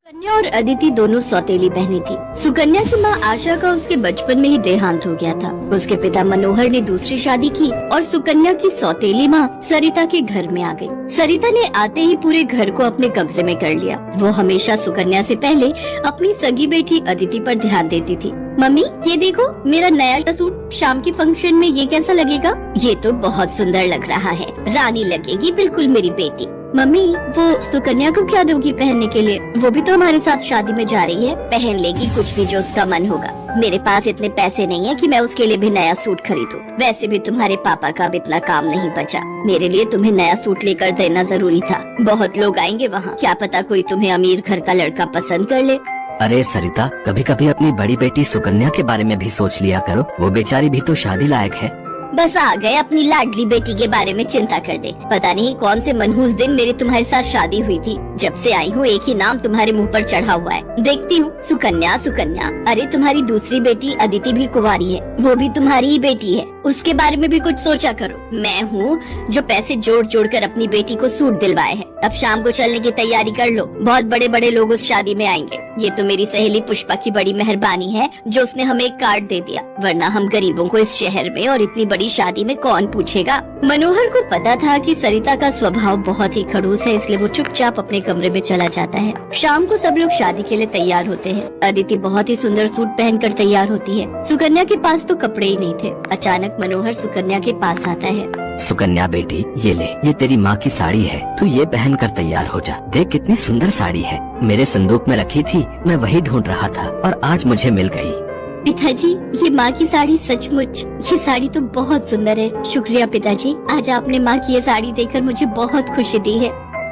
सुकन्या और अदिति दोनों सौतेली बहनें थी। सुकन्या की माँ आशा का उसके बचपन में ही देहांत हो गया था। उसके पिता मनोहर ने दूसरी शादी की और सुकन्या की सौतेली माँ सरिता के घर में आ गई। सरिता ने आते ही पूरे घर को अपने कब्जे में कर लिया। वो हमेशा सुकन्या से पहले अपनी सगी बेटी अदिति पर ध्यान देती थी। मम्मी, ये देखो मेरा नया सूट, शाम के फंक्शन में ये कैसा लगेगा? ये तो बहुत सुंदर लग रहा है, रानी लगेगी बिल्कुल मेरी बेटी। मम्मी, वो सुकन्या को क्या दोगी पहनने के लिए? वो भी तो हमारे साथ शादी में जा रही है, पहन लेगी कुछ भी जो उसका मन होगा। मेरे पास इतने पैसे नहीं है कि मैं उसके लिए भी नया सूट खरीदूं। वैसे भी तुम्हारे पापा का भी इतना काम नहीं बचा। मेरे लिए तुम्हें नया सूट लेकर देना जरूरी था। बहुत लोग आएंगे वहाँ, क्या पता कोई तुम्हें अमीर घर का लड़का पसंद कर ले। अरे सरिता, कभी कभी अपनी बड़ी बेटी सुकन्या के बारे में भी सोच लिया करो। वो बेचारी भी तो शादी लायक है। बस आ गए अपनी लाडली बेटी के बारे में चिंता कर दे। पता नहीं कौन से मनहूस दिन मेरी तुम्हारे साथ शादी हुई थी। जब से आई हूँ एक ही नाम तुम्हारे मुंह पर चढ़ा हुआ है। देखती हूँ सुकन्या सुकन्या। अरे तुम्हारी दूसरी बेटी अदिति भी कुंवारी है, वो भी तुम्हारी ही बेटी है। उसके बारे में भी कुछ सोचा करो। मैं हूँ जो पैसे जोड़ जोड़ कर अपनी बेटी को सूट दिलवाए हैं। अब शाम को चलने की तैयारी कर लो, बहुत बड़े बड़े लोग उस शादी में आएंगे। ये तो मेरी सहेली पुष्पा की बड़ी मेहरबानी है जो उसने हमें एक कार्ड दे दिया, वरना हम गरीबों को इस शहर में और इतनी बड़ी शादी में कौन पूछेगा। मनोहर को पता था कि सरिता का स्वभाव बहुत ही खड़ूस है, इसलिए वो चुपचाप अपने कमरे में चला जाता है। शाम को सब लोग शादी के लिए तैयार होते हैं। अदिति बहुत ही सुंदर सूट पहनकर तैयार होती है। सुकन्या के पास तो कपड़े ही नहीं थे। अचानक मनोहर सुकन्या के पास आता है। सुकन्या बेटी, ये ले, ये तेरी माँ की साड़ी है, तू ये पहन कर तैयार हो जा। देख कितनी सुंदर साड़ी है, मेरे संदूक में रखी थी, मैं वही ढूंढ रहा था और आज मुझे मिल गई। पिताजी, ये माँ की साड़ी सचमुच, ये साड़ी तो बहुत सुंदर है। शुक्रिया पिताजी, आज आपने माँ की ये साड़ी देखकर मुझे बहुत खुशी दी है।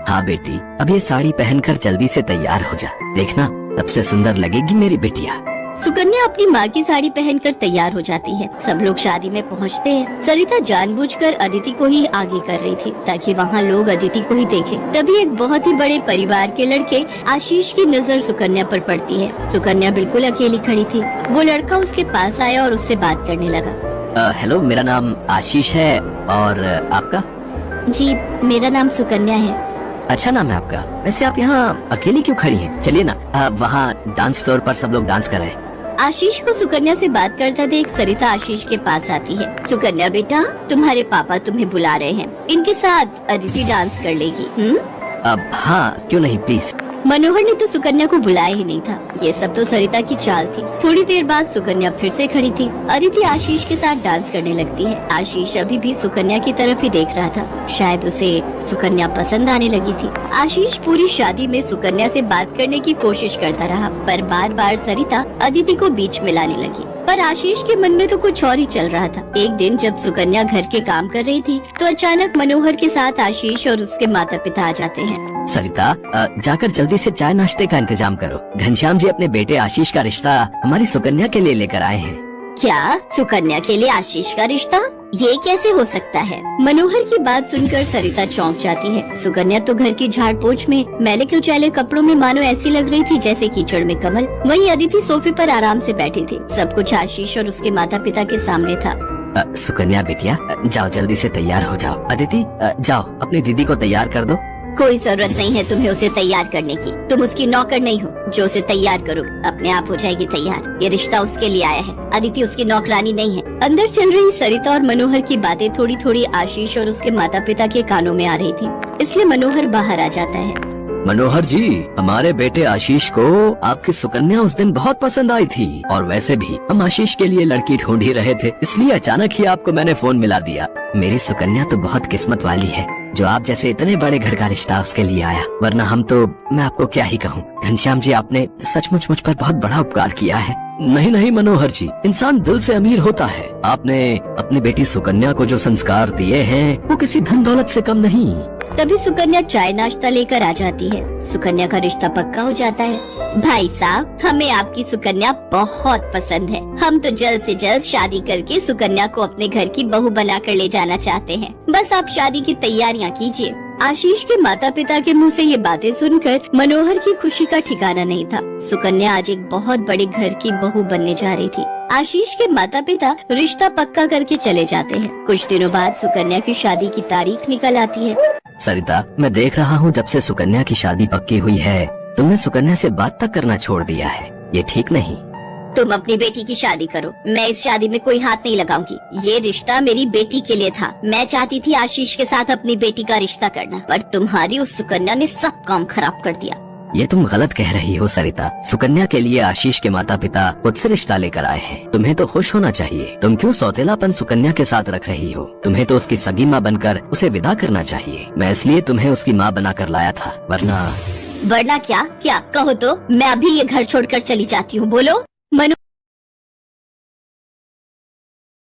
हाँ बेटी, अब ये साड़ी पहनकर जल्दी से तैयार हो जा। देखना, सबसे सुंदर लगेगी मेरी बिटिया। सुकन्या अपनी माँ की साड़ी पहनकर तैयार हो जाती है। सब लोग शादी में पहुँचते हैं। सरिता जानबूझकर अदिति को ही आगे कर रही थी ताकि वहाँ लोग अदिति को ही देखें। तभी एक बहुत ही बड़े परिवार के लड़के आशीष की नजर सुकन्या पर पड़ती है। सुकन्या बिल्कुल अकेली खड़ी थी। वो लड़का उसके पास आया और उससे बात करने लगा। हेलो, मेरा नाम आशीष है और आपका? जी, मेरा नाम सुकन्या है। अच्छा नाम है आपका। वैसे आप यहाँ अकेली क्यों खड़ी हैं? चलिए ना, वहाँ डांस फ्लोर पर सब लोग डांस कर रहे हैं। आशीष को सुकन्या से बात करता देख सरिता आशीष के पास आती है। सुकन्या बेटा, तुम्हारे पापा तुम्हें बुला रहे हैं, इनके साथ अदिति डांस कर लेगी। अब हाँ, क्यों नहीं, प्लीज। मनोहर ने तो सुकन्या को बुलाया ही नहीं था। ये सब तो सरिता की चाल थी। थोड़ी देर बाद सुकन्या फिर से खड़ी थी। अदिति आशीष के साथ डांस करने लगती है। आशीष अभी भी सुकन्या की तरफ ही देख रहा था। शायद उसे सुकन्या पसंद आने लगी थी। आशीष पूरी शादी में सुकन्या से बात करने की कोशिश करता रहा, पर बार बार सरिता अदिति को बीच में लाने लगी। पर आशीष के मन में तो कुछ और ही चल रहा था। एक दिन जब सुकन्या घर के काम कर रही थी तो अचानक मनोहर के साथ आशीष और उसके माता पिता आ जाते हैं। सरिता, जाकर जल्दी से चाय नाश्ते का इंतजाम करो। घनश्याम जी अपने बेटे आशीष का रिश्ता हमारी सुकन्या के लिए लेकर आए हैं। क्या? सुकन्या के लिए आशीष का रिश्ता? ये कैसे हो सकता है? मनोहर की बात सुनकर सरिता चौंक जाती है। सुकन्या तो घर की झाड़ पोछ में मैले कुचैले कपड़ों में मानो ऐसी लग रही थी जैसे कीचड़ में कमल। वहीं अदिति सोफे पर आराम से बैठी थी। सब कुछ आशीष और उसके माता पिता के सामने था। सुकन्या बेटिया, जाओ जल्दी से तैयार हो जाओ। अदिति, जाओ अपनी दीदी को तैयार कर दो। कोई जरूरत नहीं है तुम्हें उसे तैयार करने की। तुम उसकी नौकर नहीं हो जो उसे तैयार करो, अपने आप हो जाएगी तैयार। ये रिश्ता उसके लिए आया है, अदिति उसकी नौकरानी नहीं है। अंदर चल रही सरिता और मनोहर की बातें थोड़ी थोड़ी आशीष और उसके माता पिता के कानों में आ रही थी, इसलिए मनोहर बाहर आ जाता है। मनोहर जी, हमारे बेटे आशीष को आपकी सुकन्या उस दिन बहुत पसंद आई थी और वैसे भी हम आशीष के लिए लड़की ढूंढ ही रहे थे, इसलिए अचानक ही आपको मैंने फोन मिला दिया। मेरी सुकन्या तो बहुत किस्मत वाली है जो आप जैसे इतने बड़े घर का रिश्ता उसके लिए आया, वरना हम तो, मैं आपको क्या ही कहूँ। घनश्याम जी, आपने सचमुच मुझ पर बहुत बड़ा उपकार किया है। नहीं नहीं मनोहर जी, इंसान दिल से अमीर होता है। आपने अपनी बेटी सुकन्या को जो संस्कार दिए हैं वो किसी धन दौलत से कम नहीं। तभी सुकन्या चाय नाश्ता लेकर आ जाती है। सुकन्या का रिश्ता पक्का हो जाता है। भाई साहब, हमें आपकी सुकन्या बहुत पसंद है। हम तो जल्द से जल्द शादी करके सुकन्या को अपने घर की बहू बनाकर ले जाना चाहते हैं। बस आप शादी की तैयारियां कीजिए। आशीष के माता पिता के मुंह से ये बातें सुनकर मनोहर की खुशी का ठिकाना नहीं था। सुकन्या आज एक बहुत बड़े घर की बहू बनने जा रही थी। आशीष के माता पिता रिश्ता पक्का करके चले जाते हैं। कुछ दिनों बाद सुकन्या की शादी की तारीख निकल आती है। सरिता, मैं देख रहा हूँ जब से सुकन्या की शादी पक्की हुई है तुमने सुकन्या से बात तक करना छोड़ दिया है, ये ठीक नहीं। तुम अपनी बेटी की शादी करो, मैं इस शादी में कोई हाथ नहीं लगाऊंगी। ये रिश्ता मेरी बेटी के लिए था। मैं चाहती थी आशीष के साथ अपनी बेटी का रिश्ता करना, पर तुम्हारी उस सुकन्या ने सब काम खराब कर दिया। ये तुम गलत कह रही हो सरिता। सुकन्या के लिए आशीष के माता पिता खुद से रिश्ता लेकर आए हैं। तुम्हें तो खुश होना चाहिए। तुम क्यों सौतेलापन सुकन्या के साथ रख रही हो? तुम्हें तो उसकी सगी माँ बनकर उसे विदा करना चाहिए। मैं इसलिए तुम्हें उसकी माँ बनाकर लाया था, वरना वरना क्या? क्या कहो तो मैं अभी ये घर छोड़कर चली जाती हूँ। बोलो। मनु